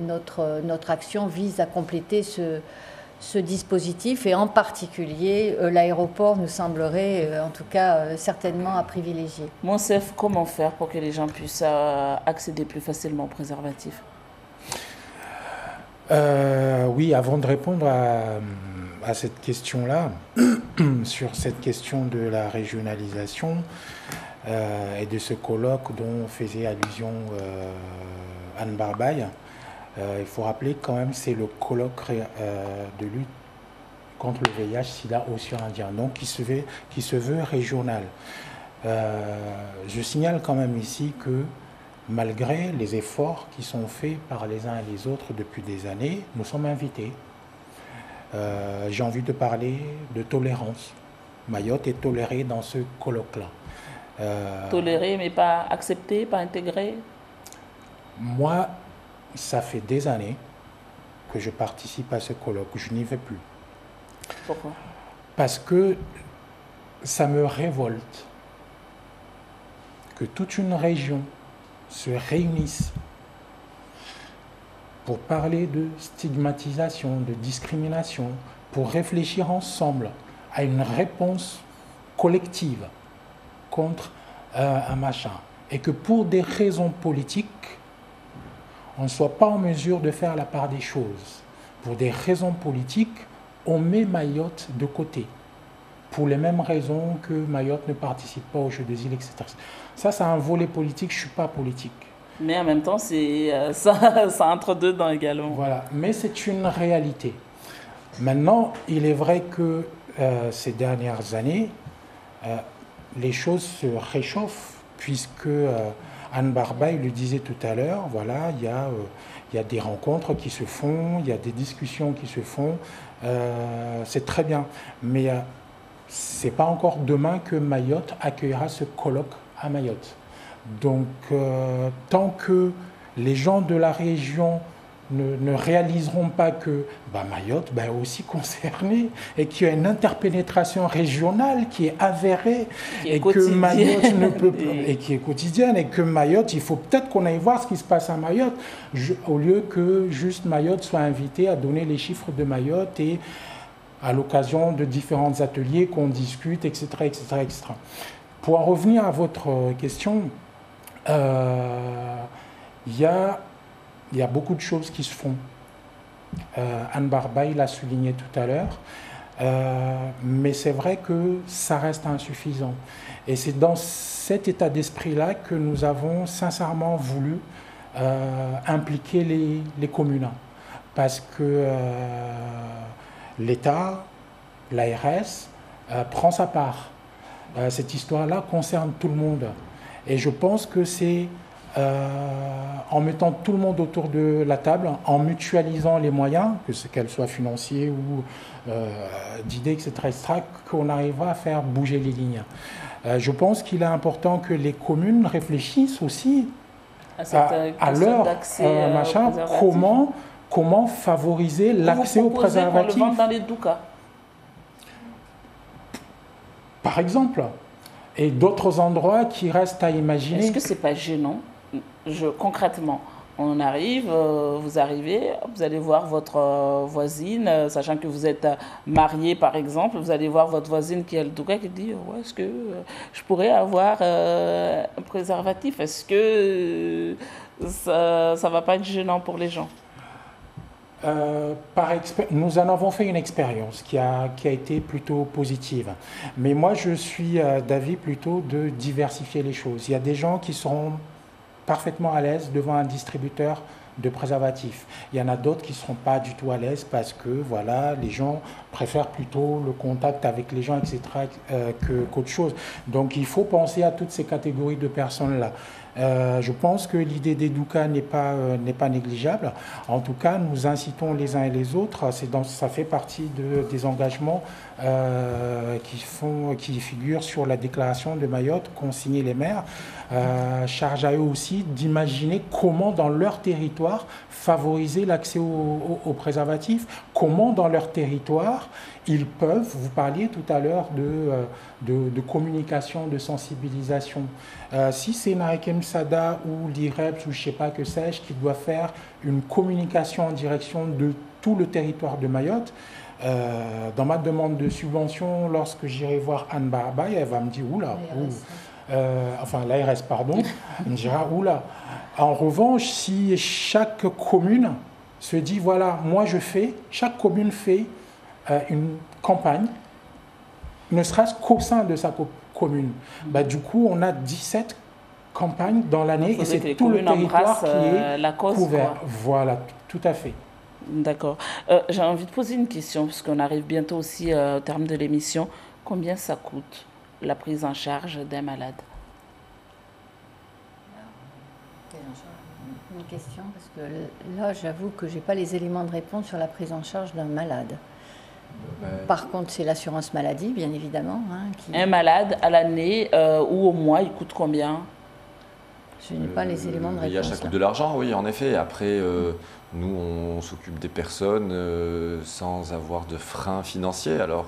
notre action vise à compléter ce dispositif, et en particulier l'aéroport nous semblerait en tout cas certainement à privilégier. Monsef, comment faire pour que les gens puissent accéder plus facilement aux préservatifs? Oui, avant de répondre à cette question-là, sur cette question de la régionalisation, et de ce colloque dont faisait allusion Anne Barbaille. Il faut rappeler quand même c'est le colloque de lutte contre le VIH-Sida Océan Indien, donc qui se veut régional. Je signale quand même ici que malgré les efforts qui sont faits par les uns et les autres depuis des années, nous sommes invités. J'ai envie de parler de tolérance. Mayotte est tolérée dans ce colloque-là. Tolérée mais pas acceptée, pas intégrée? Moi, ça fait des années que je participe à ce colloque. Je n'y vais plus. Pourquoi? Parce que ça me révolte que toute une région se réunisse pour parler de stigmatisation, de discrimination, pour réfléchir ensemble à une réponse collective contre un machin. Et que pour des raisons politiques, on ne soit pas en mesure de faire la part des choses. Pour des raisons politiques, on met Mayotte de côté. Pour les mêmes raisons que Mayotte ne participe pas aux Jeux des îles, etc. Ça, c'est un volet politique, je ne suis pas politique. Mais en même temps, ça entre dedans également. Voilà, mais c'est une réalité. Maintenant, il est vrai que ces dernières années, les choses se réchauffent, puisque Anne Barbaille le disait tout à l'heure, voilà, il y a des rencontres qui se font, il y a des discussions qui se font, c'est très bien. Mais ce n'est pas encore demain que Mayotte accueillera ce colloque à Mayotte. Donc, tant que les gens de la région ne réaliseront pas que Mayotte est aussi concernée et qu'il y a une interpénétration régionale qui est avérée et que Mayotte ne peut pas, et qui est quotidienne, et que Mayotte, il faut peut-être qu'on aille voir ce qui se passe à Mayotte au lieu que juste Mayotte soit invité à donner les chiffres de Mayotte et à l'occasion de différents ateliers qu'on discute, etc., etc., etc. Pour en revenir à votre question, il y a beaucoup de choses qui se font. Anne Barbaille l'a souligné tout à l'heure, mais c'est vrai que ça reste insuffisant. Et c'est dans cet état d'esprit-là que nous avons sincèrement voulu impliquer les communes. Parce que l'État, l'ARS, prend sa part. Cette histoire-là concerne tout le monde. Et je pense que c'est en mettant tout le monde autour de la table, en mutualisant les moyens, qu'elles soient financiers ou d'idées, etc., qu'on arrivera à faire bouger les lignes. Je pense qu'il est important que les communes réfléchissent aussi à leur machin, comment favoriser l'accès aux préservatifs. Qu'on le vende dans les doukas, par exemple, et d'autres endroits qui restent à imaginer. Est-ce que c'est pas gênant? Concrètement, on arrive, vous arrivez, vous allez voir votre voisine, sachant que vous êtes marié par exemple, vous allez voir votre voisine qui a le douka qui dit ouais, est-ce que je pourrais avoir un préservatif? Est-ce que ça va pas être gênant pour les gens? Nous en avons fait une expérience qui a été plutôt positive. Mais moi, je suis d'avis plutôt de diversifier les choses. Il y a des gens qui seront parfaitement à l'aise devant un distributeur de préservatifs. Il y en a d'autres qui ne seront pas du tout à l'aise parce que voilà, les gens préfèrent plutôt le contact avec les gens, etc., qu'autre chose. Donc il faut penser à toutes ces catégories de personnes-là. Je pense que l'idée des doukas n'est pas négligeable. En tout cas, nous incitons les uns et les autres. Ça fait partie des engagements qui figurent sur la déclaration de Mayotte qu'ont signé les maires. Charge à eux aussi d'imaginer comment dans leur territoire favoriser l'accès aux préservatifs, comment dans leur territoire ils peuvent, vous parliez tout à l'heure de communication, de sensibilisation. Si c'est Narekem Sada ou l'IREPS ou je ne sais pas que sais-je qui doit faire une communication en direction de tout le territoire de Mayotte, dans ma demande de subvention, lorsque j'irai voir Anne Barbaille, elle va me dire oula, l'ARS, pardon, elle me dira oula. En revanche, si chaque commune se dit voilà, chaque commune fait une campagne, ne serait-ce qu'au sein de sa communes. Du coup, on a 17 campagnes dans l'année et c'est tout le territoire qui est couvert. Voilà, tout à fait. D'accord. J'ai envie de poser une question, parce qu'on arrive bientôt aussi au terme de l'émission. Combien ça coûte la prise en charge d'un malade? Une question, parce que là, j'avoue que je n'ai pas les éléments de réponse sur la prise en charge d'un malade. Par contre, c'est l'assurance maladie, bien évidemment. Un malade à l'année ou au mois, il coûte combien? Je n'ai pas les éléments de réponse. Ça coûte de l'argent, oui, en effet. Après, nous, on s'occupe des personnes sans avoir de frein financier. Alors,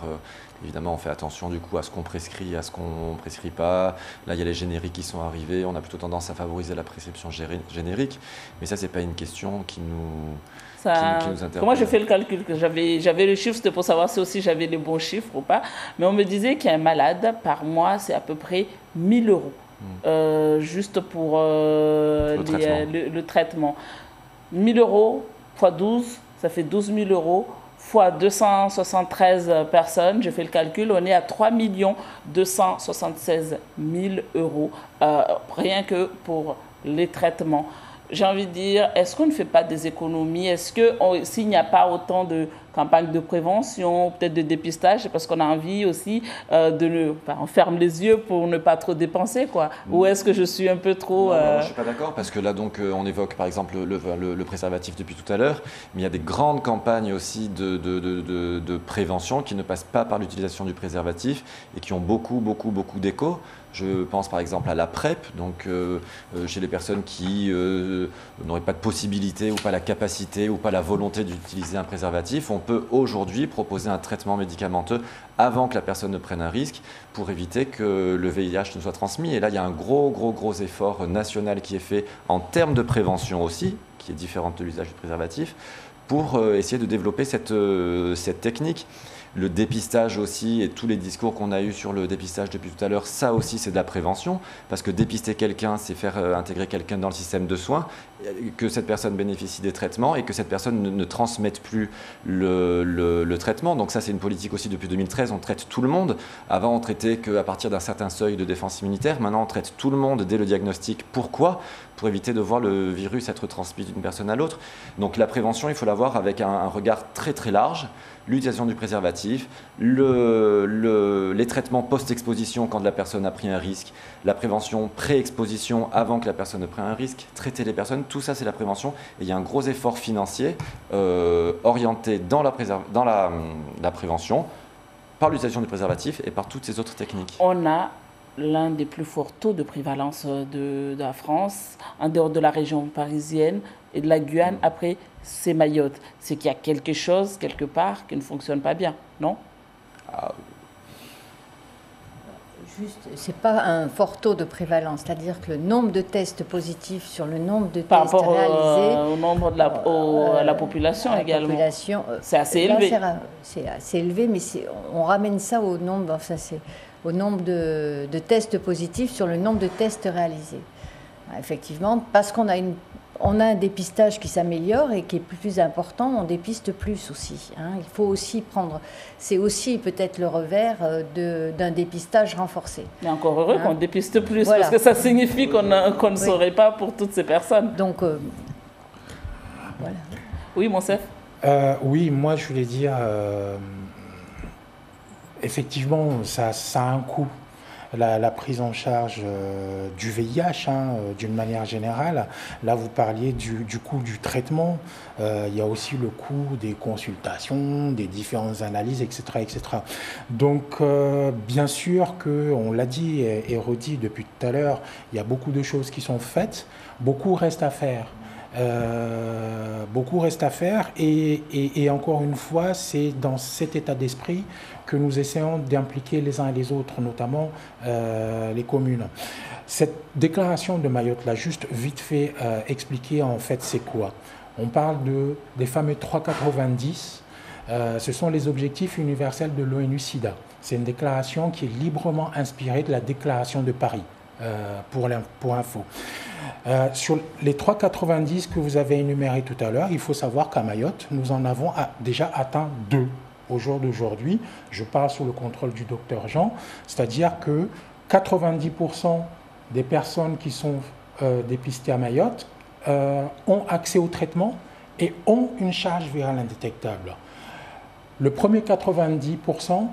évidemment, on fait attention du coup à ce qu'on prescrit, à ce qu'on ne prescrit pas. Là, il y a les génériques qui sont arrivés. On a plutôt tendance à favoriser la prescription générique. Mais ça, ce n'est pas une question qui nous intéresse. Moi, j'ai fait le calcul, que j'avais le chiffre, c'était pour savoir si aussi j'avais les bons chiffres ou pas. Mais on me disait qu'un malade, par mois, c'est à peu près 1 000 €. Juste pour le traitement. 1 000 € x 12, ça fait 12 000 € fois 273 personnes. J'ai fait le calcul, on est à 3 276 000 €, rien que pour les traitements. J'ai envie de dire, est-ce qu'on ne fait pas des économies? Est-ce que s'il n'y a pas autant de campagnes de prévention, peut-être de dépistage, c'est parce qu'on a envie aussi on ferme les yeux pour ne pas trop dépenser, quoi. Ou est-ce que je suis un peu trop... Non, je ne suis pas d'accord, parce que là, donc, on évoque par exemple le préservatif depuis tout à l'heure, mais il y a des grandes campagnes aussi de prévention qui ne passent pas par l'utilisation du préservatif et qui ont beaucoup d'écho. Je pense par exemple à la PrEP, donc chez les personnes qui n'auraient pas de possibilité ou pas la capacité ou pas la volonté d'utiliser un préservatif. On peut aujourd'hui proposer un traitement médicamenteux avant que la personne ne prenne un risque pour éviter que le VIH ne soit transmis. Et là, il y a un gros effort national qui est fait en termes de prévention aussi, qui est différente de l'usage du préservatif, pour essayer de développer cette technique. Le dépistage aussi, et tous les discours qu'on a eus sur le dépistage depuis tout à l'heure, ça aussi c'est de la prévention, parce que dépister quelqu'un, c'est faire intégrer quelqu'un dans le système de soins, que cette personne bénéficie des traitements et que cette personne ne transmette plus le traitement. Donc ça, c'est une politique aussi depuis 2013, on traite tout le monde. Avant, on traitait qu'à partir d'un certain seuil de défense immunitaire. Maintenant, on traite tout le monde dès le diagnostic. Pourquoi? Pour éviter de voir le virus être transmis d'une personne à l'autre. Donc la prévention, il faut la voir avec un regard très large. L'utilisation du préservatif, les traitements post-exposition quand la personne a pris un risque, la prévention pré-exposition avant que la personne ne prenne un risque, traiter les personnes, tout ça c'est la prévention. Et il y a un gros effort financier orienté dans la prévention par l'utilisation du préservatif et par toutes ces autres techniques. On a l'un des plus forts taux de prévalence de la France, en dehors de la région parisienne et de la Guyane. Après, c'est Mayotte. C'est qu'il y a quelque chose, quelque part, qui ne fonctionne pas bien, non? Juste, c'est pas un fort taux de prévalence, c'est-à-dire que le nombre de tests positifs sur le nombre de tests par rapport réalisés... au nombre de la population également. C'est assez élevé. C'est assez élevé, mais on ramène ça au nombre... Enfin, c'est au nombre de tests positifs sur le nombre de tests réalisés. Effectivement, parce qu'on a un dépistage qui s'améliore et qui est plus important, on dépiste plus aussi. Il faut aussi prendre... C'est aussi peut-être le revers d'un dépistage renforcé. Mais encore heureux qu'on dépiste plus, voilà. Parce que ça signifie qu'on ne saurait pas pour toutes ces personnes. Donc, voilà. Oui, Monsef? Oui, moi je voulais dire... effectivement, ça a un coût. La prise en charge du VIH, d'une manière générale. Là, vous parliez du coût du traitement. Il y a aussi le coût des consultations, des différentes analyses, etc. etc. Donc, bien sûr qu'on l'a dit et redit depuis tout à l'heure, il y a beaucoup de choses qui sont faites. Beaucoup reste à faire. Beaucoup reste à faire et encore une fois, c'est dans cet état d'esprit que nous essayons d'impliquer les uns et les autres, notamment les communes. Cette déclaration de Mayotte, là, juste vite fait expliquer en fait c'est quoi. On parle des fameux 3,90. Ce sont les objectifs universels de l'ONU-SIDA. C'est une déclaration qui est librement inspirée de la déclaration de Paris, pour info. Sur les 3,90 que vous avez énumérés tout à l'heure, il faut savoir qu'à Mayotte, nous en avons déjà atteint 2 au jour d'aujourd'hui. Je parle sous le contrôle du docteur Jean, c'est-à-dire que 90% des personnes qui sont dépistées à Mayotte ont accès au traitement et ont une charge virale indétectable. Le premier 90%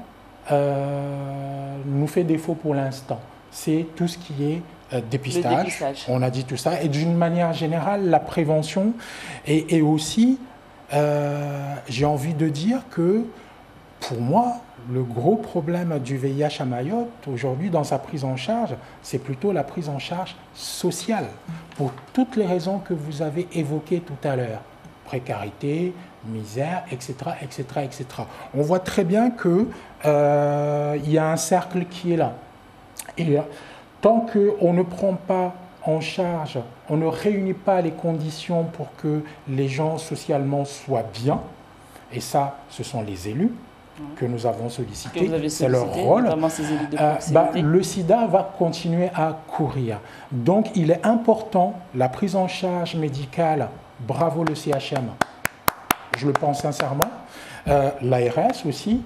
nous fait défaut pour l'instant. C'est tout ce qui est dépistage. On a dit tout ça. Et d'une manière générale, la prévention et aussi, j'ai envie de dire que pour moi, le gros problème du VIH à Mayotte aujourd'hui dans sa prise en charge, c'est plutôt la prise en charge sociale, pour toutes les raisons que vous avez évoquées tout à l'heure. Précarité, misère, etc., etc., etc. On voit très bien qu'il y a un cercle qui est là. Et tant qu'on ne prend pas en charge, on ne réunit pas les conditions pour que les gens socialement soient bien, et ça, ce sont les élus que nous avons sollicités, c'est leur rôle, le sida va continuer à courir. Donc il est important, la prise en charge médicale, bravo le CHM, je le pense sincèrement, l'ARS aussi,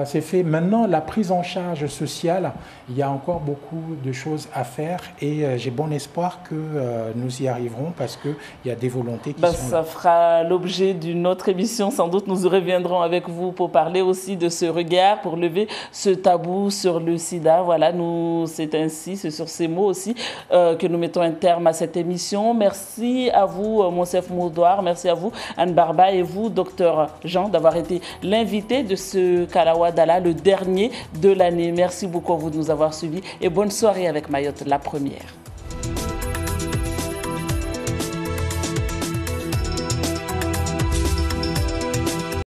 c'est fait. Maintenant, la prise en charge sociale, il y a encore beaucoup de choses à faire et j'ai bon espoir que nous y arriverons parce qu'il y a des volontés qui sont là. Ça fera l'objet d'une autre émission. Sans doute, nous reviendrons avec vous pour parler aussi de ce regard, pour lever ce tabou sur le sida. Voilà, c'est ainsi, c'est sur ces mots aussi que nous mettons un terme à cette émission. Merci à vous, Monsef Moudoir. Merci à vous, Anne Barba, et vous, Docteur Jean, d'avoir été l'invité de ce Kalawadala, le dernier de l'année. Merci beaucoup à vous de nous avoir suivis et bonne soirée avec Mayotte, la première.